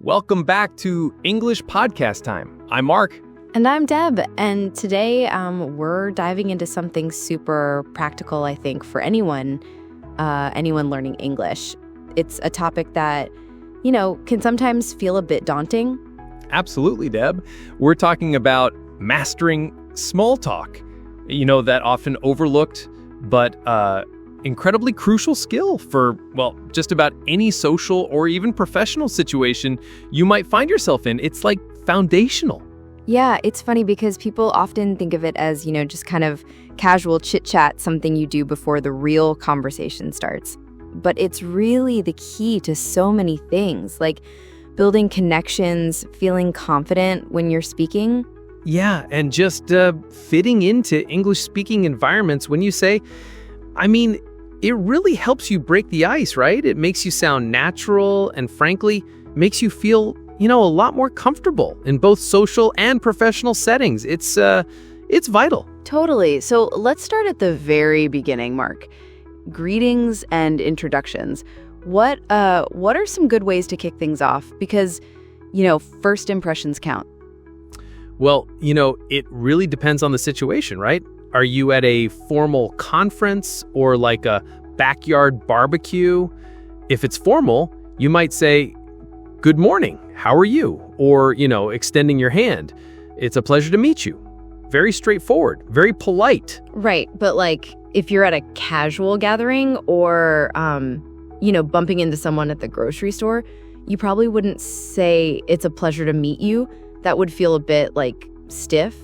Welcome back to English Podcast Time. I'm Mark. And I'm Deb, and today we're diving into something super practical, I think, for anyone learning English. It's a topic that, can sometimes feel a bit daunting. Absolutely, Deb. We're talking about mastering small talk, that often overlooked but incredibly crucial skill for, just about any social or even professional situation you might find yourself in. It's like foundational. Yeah, it's funny because people often think of it as, just kind of casual chit-chat, something you do before the real conversation starts. But it's really the key to so many things, like building connections, feeling confident when you're speaking. Yeah, and just fitting into English-speaking environments when you say, it really helps you break the ice, right? It makes you sound natural and, frankly, makes you feel a lot more comfortable in both social and professional settings. It's vital. Totally. So let's start at the very beginning, Mark. Greetings and introductions. What are some good ways to kick things off? Because, first impressions count. Well, it really depends on the situation, right? Are you at a formal conference or like a backyard barbecue? If it's formal, you might say, "Good morning, how are you?" Or, extending your hand. "It's a pleasure to meet you." Very straightforward, very polite. Right, but if you're at a casual gathering or, bumping into someone at the grocery store, you probably wouldn't say, "It's a pleasure to meet you." That would feel a bit, stiff.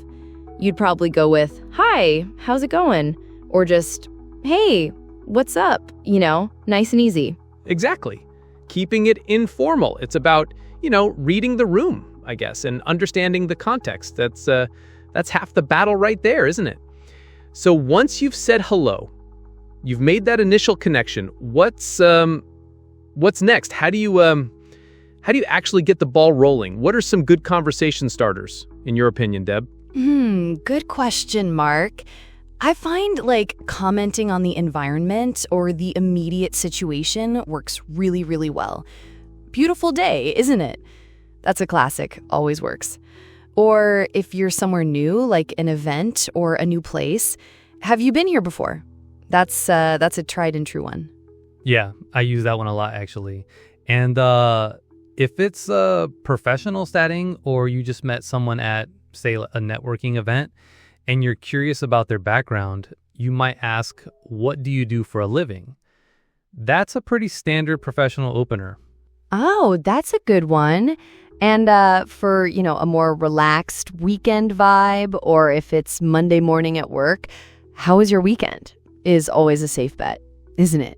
You'd probably go with, "Hi, how's it going?" Or just, "Hey, what's up?" Nice and easy. Exactly. Keeping it informal. It's about, reading the room, I guess, and understanding the context. That's half the battle right there, isn't it? So once you've said hello, you've made that initial connection. What's next? How do you actually get the ball rolling? What are some good conversation starters, in your opinion, Deb? Good question, Mark. I find commenting on the environment or the immediate situation works really, really well. "Beautiful day, isn't it?" That's a classic, always works. Or if you're somewhere new, like an event or a new place, "Have you been here before?" That's a tried and true one. Yeah, I use that one a lot, actually. And if it's a professional setting or you just met someone at, say, a networking event and you're curious about their background, you might ask, "What do you do for a living?" That's a pretty standard professional opener. Oh, that's a good one. And for, a more relaxed weekend vibe, or if it's Monday morning at work, "How was your weekend?" is always a safe bet, isn't it?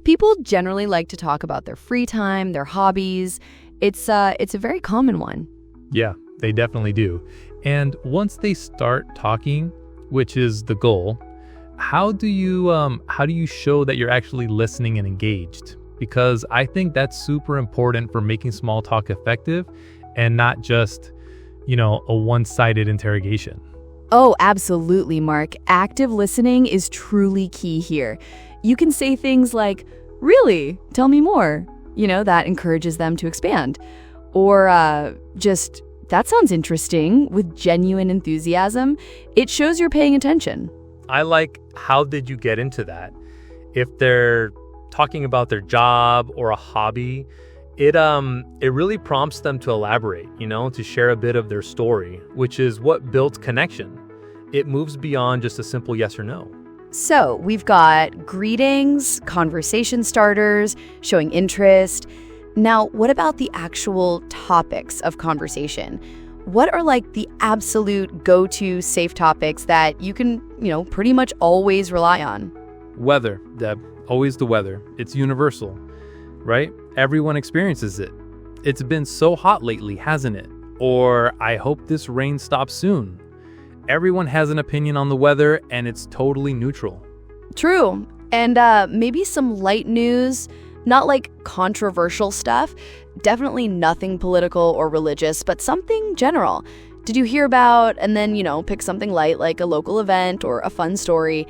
People generally like to talk about their free time, their hobbies. It's a very common one. Yeah, they definitely do. And once they start talking, which is the goal, how do you show that you're actually listening and engaged? Because I think that's super important for making small talk effective and not just, a one-sided interrogation. Oh, absolutely, Mark. Active listening is truly key here. You can say things like, "Really? Tell me more." That encourages them to expand. Or just, "That sounds interesting," with genuine enthusiasm. It shows you're paying attention. I like, "How did you get into that?" If they're talking about their job or a hobby, it really prompts them to elaborate, to share a bit of their story, which is what builds connection. It moves beyond just a simple yes or no. So we've got greetings, conversation starters, showing interest. Now, what about the actual topics of conversation? What are the absolute go-to safe topics that you can, pretty much always rely on? Weather, Deb. Always the weather. It's universal, right? Everyone experiences it. "It's been so hot lately, hasn't it?" Or "I hope this rain stops soon." Everyone has an opinion on the weather, and it's totally neutral. True. And maybe some light news, not controversial stuff. Definitely nothing political or religious, but something general. "Did you hear about?" And then, pick something light like a local event or a fun story.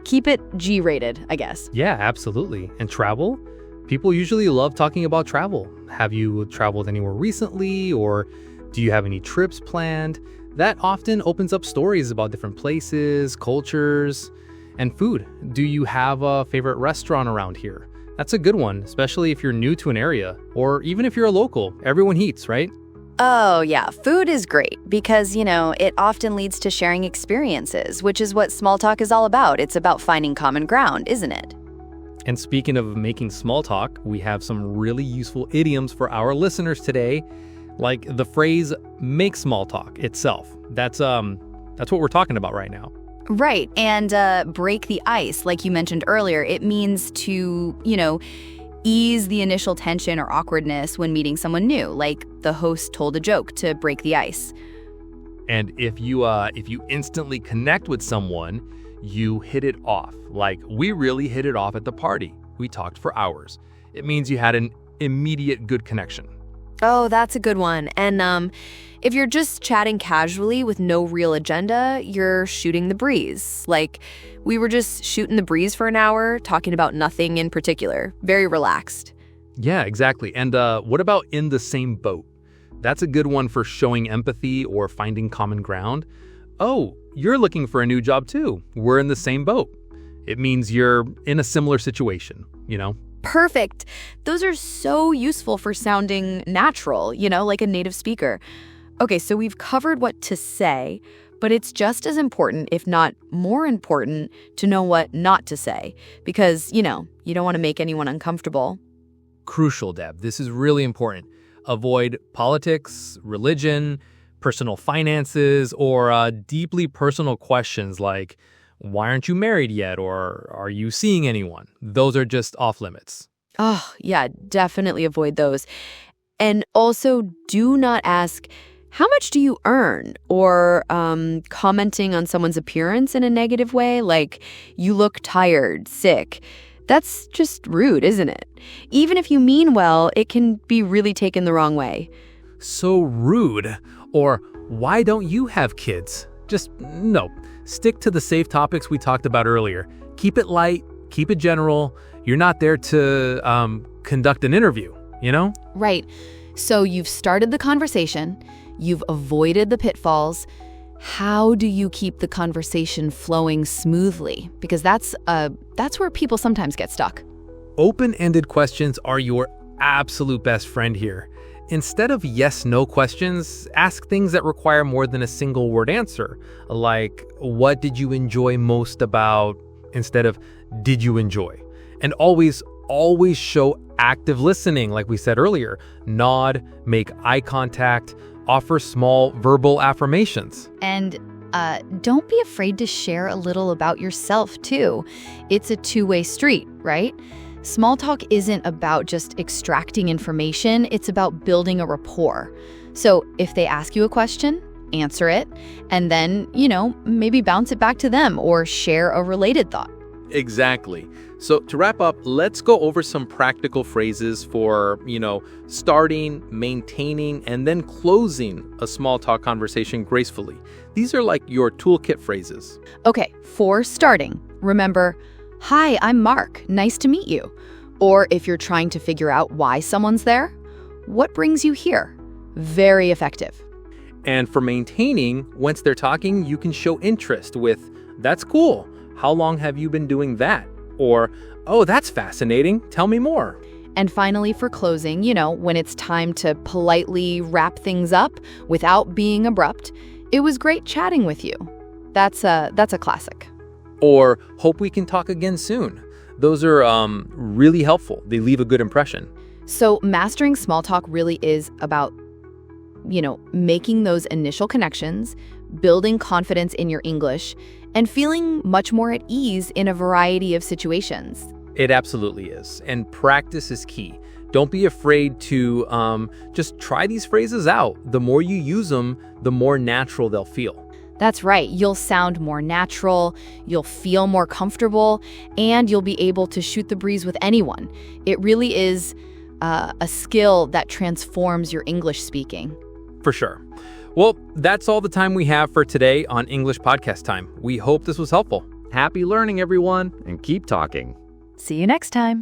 Keep it G-rated, I guess. Yeah, absolutely. And travel? People usually love talking about travel. Have you traveled anywhere recently, or do you have any trips planned? That often opens up stories about different places, cultures, and food. Do you have a favorite restaurant around here? That's a good one, especially if you're new to an area, or even if you're a local. Everyone eats, right? Oh, yeah, food is great because, it often leads to sharing experiences, which is what small talk is all about. It's about finding common ground, isn't it? And speaking of making small talk, we have some really useful idioms for our listeners today, like the phrase make small talk itself. That's what we're talking about right now. Right, and break the ice, like you mentioned earlier. It means to, ease the initial tension or awkwardness when meeting someone new, like the host told a joke to break the ice. And if you instantly connect with someone, you hit it off. Like, we really hit it off at the party. We talked for hours. It means you had an immediate good connection. Oh, that's a good one. And if you're just chatting casually with no real agenda, you're shooting the breeze. Like, we were just shooting the breeze for an hour, talking about nothing in particular. Very relaxed. Yeah, exactly. And what about in the same boat? That's a good one for showing empathy or finding common ground. Oh, you're looking for a new job too. We're in the same boat. It means you're in a similar situation, Perfect. Those are so useful for sounding natural, like a native speaker. Okay, so we've covered what to say, but it's just as important, if not more important, to know what not to say. Because, you don't want to make anyone uncomfortable. Crucial, Deb. This is really important. Avoid politics, religion, personal finances, or deeply personal questions like, why aren't you married yet? Or are you seeing anyone? Those are just off limits. Oh, yeah, definitely avoid those. And also, do not ask, how much do you earn? Or commenting on someone's appearance in a negative way, like, you look tired, sick. That's just rude, isn't it? Even if you mean well, it can be really taken the wrong way. So rude. Or, why don't you have kids? Just no. Stick to the safe topics we talked about earlier. Keep it light, keep it general. You're not there to conduct an interview, Right. So you've started the conversation, you've avoided the pitfalls. How do you keep the conversation flowing smoothly? Because that's where people sometimes get stuck. Open-ended questions are your absolute best friend here. Instead of yes/no questions, ask things that require more than a single word answer, like, what did you enjoy most about, instead of, did you enjoy? And always show active listening, like we said earlier. Nod, make eye contact, offer small verbal affirmations. And don't be afraid to share a little about yourself, too. It's a two-way street, right? Small talk isn't about just extracting information, it's about building a rapport. So if they ask you a question, answer it, and then, maybe bounce it back to them or share a related thought. Exactly. So to wrap up, let's go over some practical phrases for, starting, maintaining, and then closing a small talk conversation gracefully. These are like your toolkit phrases. Okay, for starting, remember, hi, I'm Mark. Nice to meet you. Or if you're trying to figure out why someone's there, what brings you here? Very effective. And for maintaining, once they're talking, you can show interest with, that's cool. How long have you been doing that? Or, oh, that's fascinating. Tell me more. And finally, for closing, when it's time to politely wrap things up without being abrupt, it was great chatting with you. That's a classic. Or, hope we can talk again soon. Those are really helpful. They leave a good impression. So mastering small talk really is about, making those initial connections, building confidence in your English, and feeling much more at ease in a variety of situations. It absolutely is. And practice is key. Don't be afraid to just try these phrases out. The more you use them, the more natural they'll feel. That's right. You'll sound more natural, you'll feel more comfortable, and you'll be able to shoot the breeze with anyone. It really is a skill that transforms your English speaking. For sure. Well, that's all the time we have for today on English Podcast Time. We hope this was helpful. Happy learning, everyone, and keep talking. See you next time.